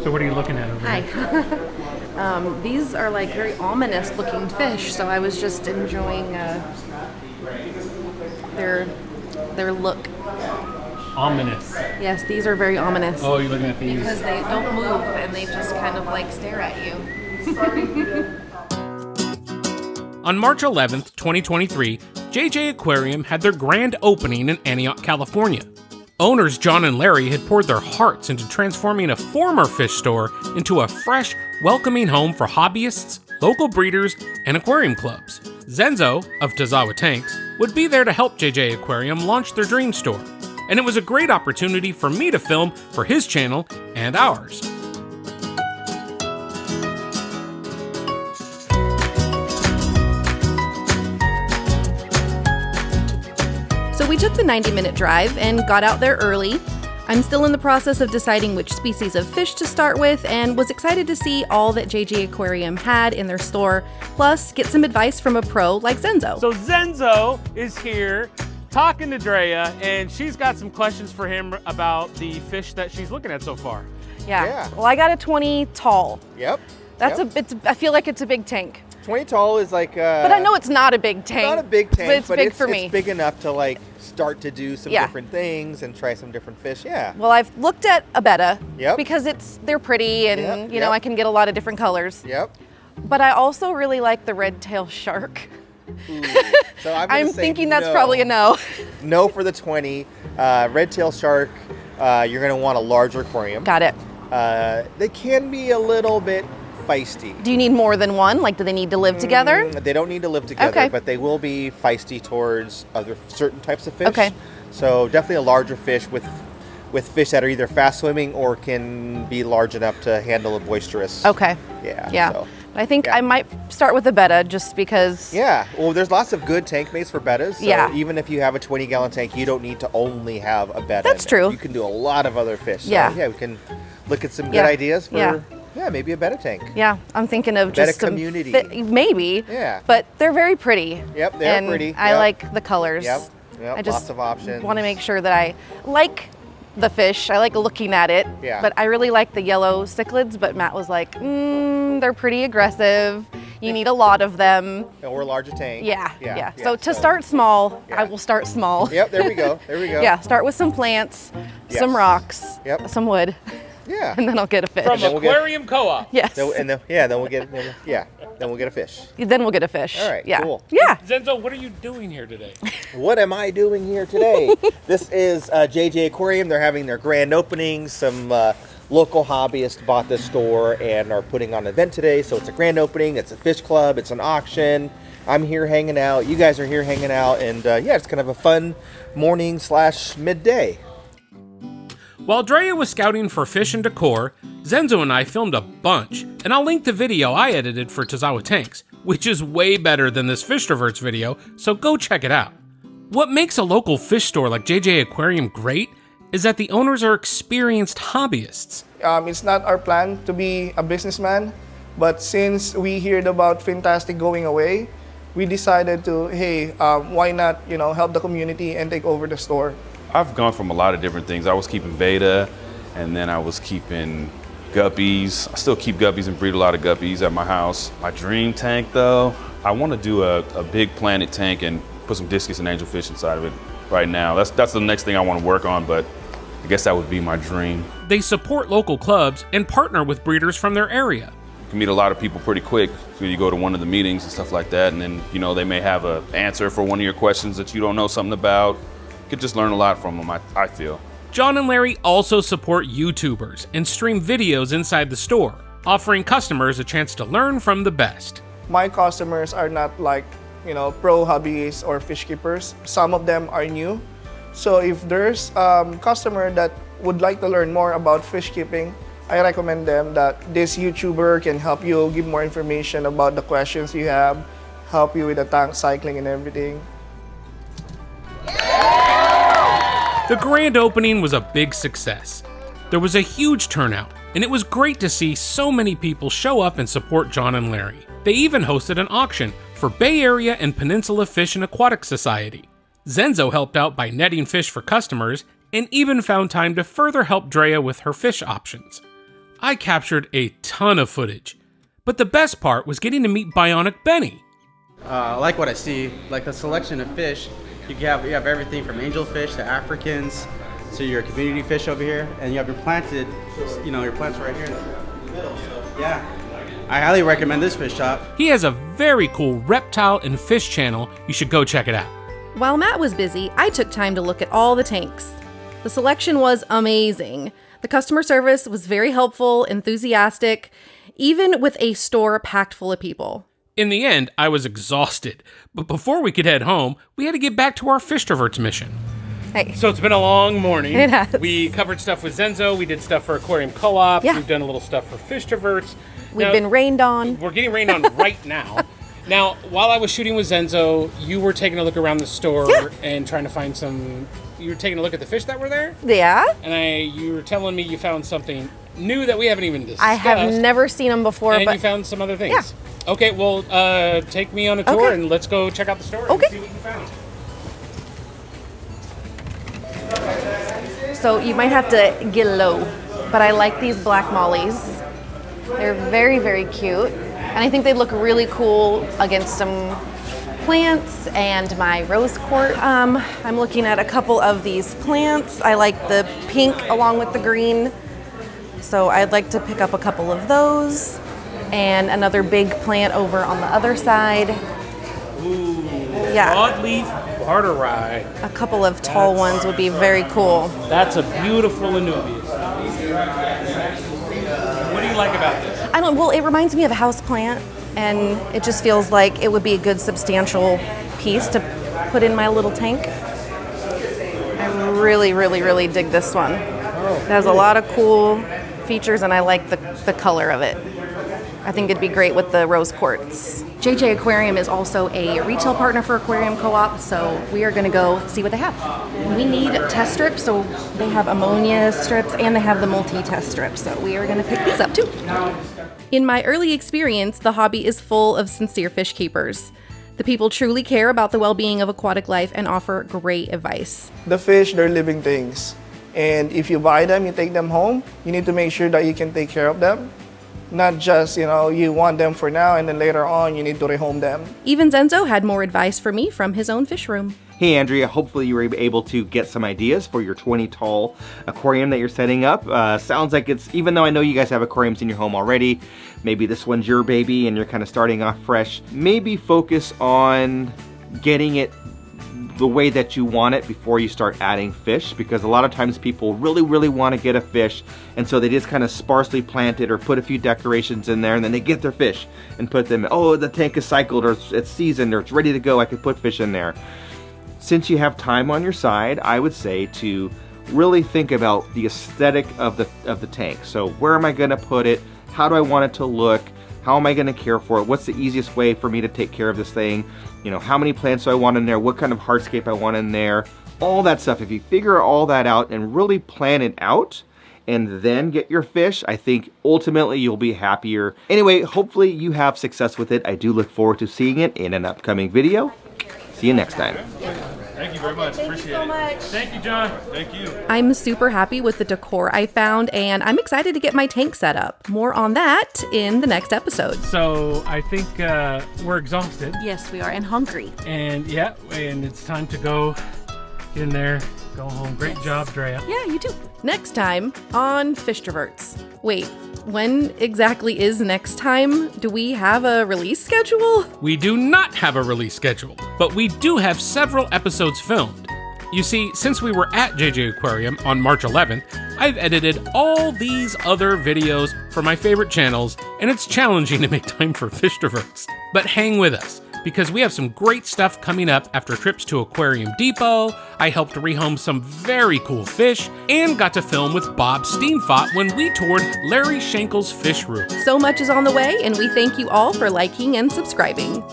So what are you looking at over Hi. These are like very ominous looking fish, so I was just enjoying their look. Ominous. Yes, these are very ominous. Oh, you're looking at these. Because they don't move and they just kind of like stare at you. On March 11th, 2023, JJ Aquarium had their grand opening in Antioch, California. Owners John and Larry had poured their hearts into transforming a former fish store into a fresh, welcoming home for hobbyists, local breeders, and aquarium clubs. Zenzo of Tazawa Tanks would be there to help JJ Aquarium launch their dream store, and it was a great opportunity for me to film for his channel and ours. So we took the 90-minute drive and got out there early. I'm still in the process of deciding which species of fish to start with and was excited to see all that JJ Aquarium had in their store, plus get some advice from a pro like Zenzo. So Zenzo is here talking to DREA, and she's got some questions for him about the fish that she's looking at so far. Yeah. Well, I got a 20 tall. Yep. That's I feel like it's a big tank. 20 tall is like but I know it's not a big tank. Not a big tank, but it's big for me. It's big enough to like start to do some different things and try some different fish. Yeah. Well, I've looked at a betta because they're pretty and you know I can get a lot of different colors. Yep. But I also really like the red tail shark. Ooh. So I'm thinking that's probably a no. No for the 20. Red tail shark, you're gonna want a larger aquarium. Got it. They can be a little bit feisty. Do you need more than one? Like, do they need to live together? They don't need to live together, but they will be feisty towards other certain types of fish. Okay. So definitely a larger fish with fish that are either fast swimming or can be large enough to handle a boisterous. Okay. Yeah. So, I think I might start with a betta just because. Yeah. Well, there's lots of good tank mates for bettas. So even if you have a 20-gallon tank, you don't need to only have a betta. That's true. You can do a lot of other fish. So, we can look at some good ideas for. Yeah, maybe a betta tank. Yeah, I'm thinking of just some community. Maybe. Yeah. But they're very pretty. Yep, they're pretty. I like the colors. Yep. I just lots of options. want to make sure that I like the fish. I like looking at it. Yeah. But I really like the yellow cichlids. But Matt was like, they're pretty aggressive. You need a lot of them. Or a larger tank. Yeah. So to start small, I will start small. Yep, there we go. Yeah, start with some plants, some rocks, some wood. Yeah. And then I'll get a fish. From Aquarium Co-op. Yes. Then we'll get a fish. Then we'll get a fish. All right, yeah. cool. Yeah. Zenzo, what are you doing here today? What am I doing here today? This is JJ Aquarium. They're having their grand opening. Some local hobbyists bought this store and are putting on an event today. So it's a grand opening. It's a fish club. It's an auction. I'm here hanging out. You guys are here hanging out. And it's kind of a fun morning / midday. While DREA was scouting for fish and decor, Zenzo and I filmed a bunch, and I'll link the video I edited for Tazawa Tanks, which is way better than this FISHTROVERTS video, so go check it out. What makes a local fish store like JJ Aquarium great is that the owners are experienced hobbyists. It's not our plan to be a businessman, but since we heard about Fantastic going away, we decided to, why not, help the community and take over the store. I've gone from a lot of different things. I was keeping beta, and then I was keeping guppies. I still keep guppies and breed a lot of guppies at my house. My dream tank, though, I want to do a big planet tank and put some discus and angelfish inside of it right now. That's the next thing I want to work on, but I guess that would be my dream. They support local clubs and partner with breeders from their area. You can meet a lot of people pretty quick. So you go to one of the meetings and stuff like that, and then they may have an answer for one of your questions that you don't know something about. You could just learn a lot from them, I feel. John and Larry also support YouTubers and stream videos inside the store, offering customers a chance to learn from the best. My customers are not like, pro hobbyists or fish keepers. Some of them are new. So if there's a customer that would like to learn more about fish keeping, I recommend them that this YouTuber can help you give more information about the questions you have, help you with the tank cycling and everything. The grand opening was a big success. There was a huge turnout, and it was great to see so many people show up and support John and Larry. They even hosted an auction for Bay Area and Peninsula Fish and Aquatic Society. Zenzo helped out by netting fish for customers and even found time to further help DREA with her fish options. I captured a ton of footage. But the best part was getting to meet Bionic Benny. I like what I see, like the selection of fish. You have everything from angelfish to Africans to your community fish over here, and you have your planted, your plants right here in the middle. So yeah, I highly recommend this fish shop. He has a very cool reptile and fish channel. You should go check it out. While Matt was busy, I took time to look at all the tanks. The selection was amazing. The customer service was very helpful, enthusiastic, even with a store packed full of people. In the end, I was exhausted, but before we could head home, we had to get back to our FISHTROVERTS mission. Hey. So it's been a long morning. It has. We covered stuff with Zenzo, we did stuff for Aquarium Co-Op, Yeah. We've done a little stuff for FISHTROVERTS. We've been rained on. We're getting rained on right now. Now, while I was shooting with Zenzo, you were taking a look around the store and trying to find some... You were taking a look at the fish that were there? Yeah. And you were telling me you found something new that we haven't even discussed. I have never seen them before, and but you found some other things. Yeah. Okay, well, take me on a tour Okay. and let's go check out the store Okay. and see what you found. So you might have to get low, but I like these black mollies. They're very, very cute. And I think they look really cool against some plants and my rose quartz. I'm looking at a couple of these plants. I like the pink along with the green. So I'd like to pick up a couple of those. And another big plant over on the other side. Ooh, Yeah. broadleaf barterite. A couple of tall ones would be very cool. That's a beautiful Anubias. What do you like about this? Well, it reminds me of a house plant, and it just feels like it would be a good substantial piece to put in my little tank. I really, really, really dig this one. It has a lot of cool features, and I like the color of it. I think it'd be great with the rose quartz. JJ Aquarium is also a retail partner for Aquarium Co-op, so we are going to go see what they have. We need test strips, so they have ammonia strips and they have the multi-test strips, so we are going to pick these up too. In my early experience, the hobby is full of sincere fish keepers. The people truly care about the well-being of aquatic life and offer great advice. The fish, they're living things. And if you buy them, you take them home, you need to make sure that you can take care of them. Not just, you want them for now and then later on you need to rehome them. Even Zenzo had more advice for me from his own fish room. Hey Andrea, hopefully you were able to get some ideas for your 20 tall aquarium that you're setting up. Sounds like even though I know you guys have aquariums in your home already, maybe this one's your baby and you're kind of starting off fresh. Maybe focus on getting it the way that you want it before you start adding fish, because a lot of times people really, really want to get a fish, and so they just kind of sparsely plant it or put a few decorations in there, and then they get their fish and put them, oh, the tank is cycled, or it's seasoned, or it's ready to go, I could put fish in there. Since you have time on your side, I would say to really think about the aesthetic of the tank. So where am I going to put it? How do I want it to look? How am I going to care for it? What's the easiest way for me to take care of this thing? How many plants do I want in there? What kind of hardscape I want in there? All that stuff. If you figure all that out and really plan it out and then get your fish, I think ultimately you'll be happier. Anyway, hopefully you have success with it. I do look forward to seeing it in an upcoming video. See you next time. Thank you very much. Appreciate it. Thank you, John. Thank you. I'm super happy with the decor I found, and I'm excited to get my tank set up. More on that in the next episode. So I think we're exhausted, Yes, we are, and hungry. and and it's time to go get in there, go home. Great job, Drea. Yeah, you too. Next time on FISHTROVERTS. Wait, when exactly is next time? Do we have a release schedule? We do not have a release schedule, but we do have several episodes filmed. You see, since we were at JJ Aquarium on March 11th, I've edited all these other videos for my favorite channels, and it's challenging to make time for FISHTROVERTS. But hang with us, because we have some great stuff coming up after trips to Aquarium Depot. I helped rehome some very cool fish, and got to film with Bob Steenfott when we toured Larry Schenkel's fish room. So much is on the way, and we thank you all for liking and subscribing.